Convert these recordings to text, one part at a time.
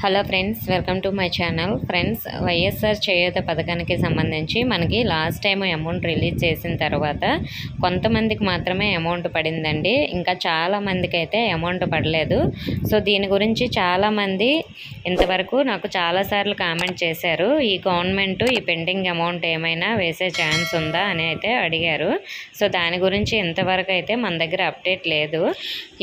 Hello friends, welcome to my channel. Friends, YSR చేయూత పథకానికి సంబంధించి మనకి లాస్ట్ టైం అమౌంట్ రిలీజ్ చేసిన తర్వాత కొంతమందికి మాత్రమే అమౌంట్ పడిందండి. ఇంకా చాలామందికి అయితే అమౌంట్ పడలేదు. సో దీని గురించి చాలామంది ఇంతవరకు నాకు చాలాసార్లు కామెంట్ చేశారు. ఈ గవర్నమెంట్ ఈ పెండింగ్ అమౌంట్ ఏమైనా వేసే ఛాన్స్ ఉందా అని అయితే అడిగారు. సో దాని గురించి ఇంతవరకు అయితే మన దగ్గర అప్డేట్ లేదు.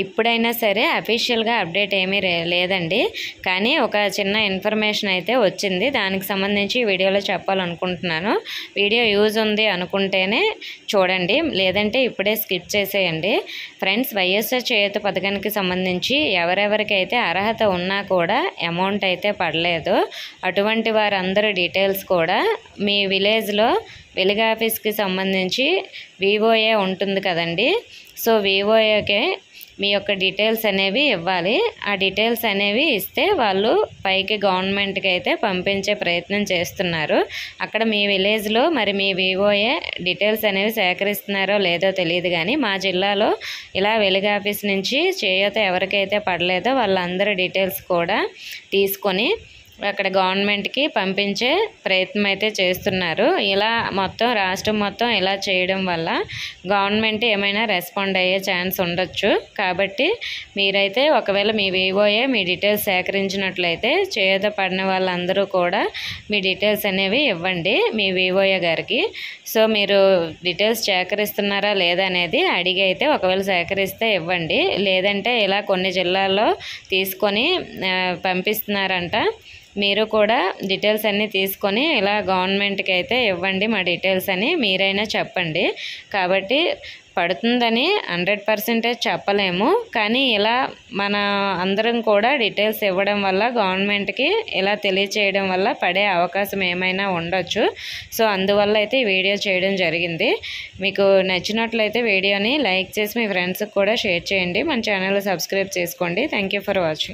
ఇప్పుడైనా సరే అఫీషియల్గా అప్డేట్ ఏమీ లేదండి. కానీ ఒక చిన్న ఇన్ఫర్మేషన్ అయితే వచ్చింది. దానికి సంబంధించి వీడియోలో చెప్పాలనుకుంటున్నాను. వీడియో యూజ్ ఉంది అనుకుంటేనే చూడండి, లేదంటే ఇప్పుడే స్కిప్ చేసేయండి. ఫ్రెండ్స్, వైఎస్ఆర్ చేయూత పథకానికి సంబంధించి ఎవరెవరికైతే అర్హత ఉన్నా కూడా అమౌంట్ అయితే పడలేదు, అటువంటి వారందరి డీటెయిల్స్ కూడా మీ విలేజ్లో వెలుగు ఆఫీస్కి సంబంధించి వివోఏ ఉంటుంది కదండి. సో వివోఏకే మీ యొక్క డీటెయిల్స్ అనేవి ఇవ్వాలి. ఆ డీటెయిల్స్ అనేవి ఇస్తే వాళ్ళు పైకి గవర్నమెంట్కి అయితే పంపించే ప్రయత్నం చేస్తున్నారు. అక్కడ మీ విలేజ్లో మరి మీ వివోఏ డీటెయిల్స్ అనేవి సేకరిస్తున్నారో లేదో తెలియదు, కానీ మా జిల్లాలో ఇలా వెలుగు ఆఫీస్ నుంచి చేయూత ఎవరికైతే పడలేదో వాళ్ళందరి డీటెయిల్స్ కూడా తీసుకొని అక్కడ గవర్నమెంట్కి పంపించే ప్రయత్నం అయితే చేస్తున్నారు. ఇలా మొత్తం రాష్ట్రం మొత్తం ఇలా చేయడం వల్ల గవర్నమెంట్ ఏమైనా రెస్పాండ్ అయ్యే ఛాన్స్ ఉండొచ్చు. కాబట్టి మీరైతే ఒకవేళ మీ వివోఏ మీ డీటెయిల్స్ సేకరించినట్లయితే చేయూత పడిన వాళ్ళందరూ కూడా మీ డీటెయిల్స్ అనేవి ఇవ్వండి మీ వివోఏ గారికి. సో మీరు డీటెయిల్స్ సేకరిస్తున్నారా లేదా అనేది అడిగి అయితే ఒకవేళ సేకరిస్తే ఇవ్వండి. లేదంటే ఇలా కొన్ని జిల్లాల్లో తీసుకొని పంపిస్తున్నారంట. మీరు కూడా డీటెయిల్స్ అన్నీ తీసుకొని ఇలా గవర్నమెంట్కి అయితే ఇవ్వండి మా డీటెయిల్స్ అని మీరైనా చెప్పండి. కాబట్టి పడుతుందని 100% చెప్పలేము, కానీ ఇలా మన అందరం కూడా డీటెయిల్స్ ఇవ్వడం వల్ల గవర్నమెంట్కి ఇలా తెలియచేయడం వల్ల పడే అవకాశం ఏమైనా ఉండొచ్చు. సో అందువల్ల అయితే ఈ వీడియో చేయడం జరిగింది. మీకు నచ్చినట్లయితే వీడియోని లైక్ చేసి మీ ఫ్రెండ్స్కి కూడా షేర్ చేయండి. మన ఛానల్ సబ్స్క్రైబ్ చేసుకోండి. Thank you for watching.